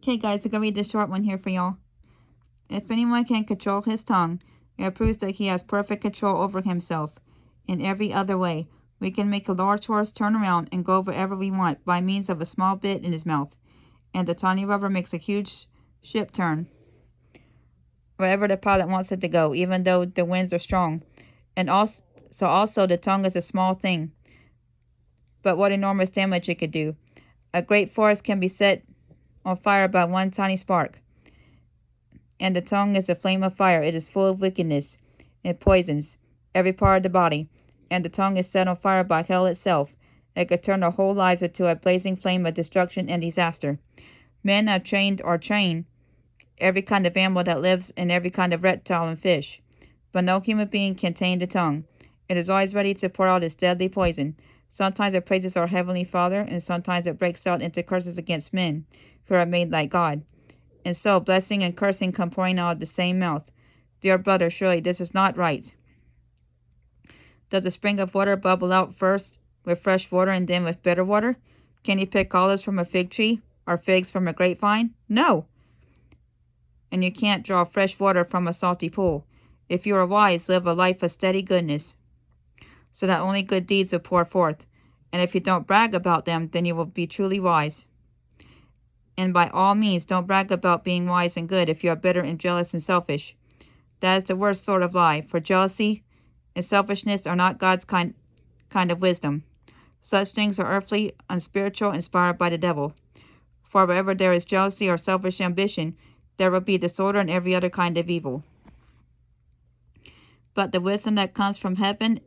Okay, guys, I'm gonna read the short one here for y'all. If anyone can control his tongue, it proves that he has perfect control over himself. In every other way, we can make a large horse turn around and go wherever we want by means of a small bit in his mouth, and the tiny rubber makes a huge ship turn wherever the pilot wants it to go, even though the winds are strong. And also the tongue is a small thing, but what enormous damage it could do. A great forest can be set on fire by one tiny spark. And the tongue is a flame of fire. It is full of wickedness. It poisons every part of the body. And the tongue is set on fire by hell itself. It could turn our whole lives into a blazing flame of destruction and disaster. Men have trained or train every kind of animal that lives and every kind of reptile and fish. But no human being can tame the tongue. It is always ready to pour out its deadly poison. Sometimes it praises our Heavenly Father, and sometimes it breaks out into curses against men, who are made like God. And so blessing and cursing come pouring out of the same mouth. Dear brother, surely this is not right. Does a spring of water bubble out first with fresh water and then with bitter water? Can you pick olives from a fig tree or figs from a grapevine? No. And you can't draw fresh water from a salty pool. If you are wise, live a life of steady goodness, so that only good deeds will pour forth. And if you don't brag about them, then you will be truly wise. And by all means, don't brag about being wise and good if you are bitter and jealous and selfish. That is the worst sort of lie, for jealousy and selfishness are not God's kind of wisdom. Such things are earthly, unspiritual, inspired by the devil. For wherever there is jealousy or selfish ambition, there will be disorder and every other kind of evil. But the wisdom that comes from heaven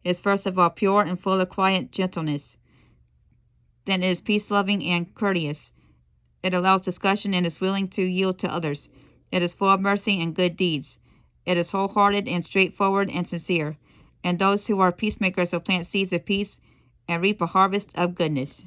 is first of all pure and full of quiet gentleness. Then it is peace-loving and courteous. It allows discussion and is willing to yield to others. It is full of mercy and good deeds. It is wholehearted and straightforward and sincere. And those who are peacemakers will plant seeds of peace and reap a harvest of goodness.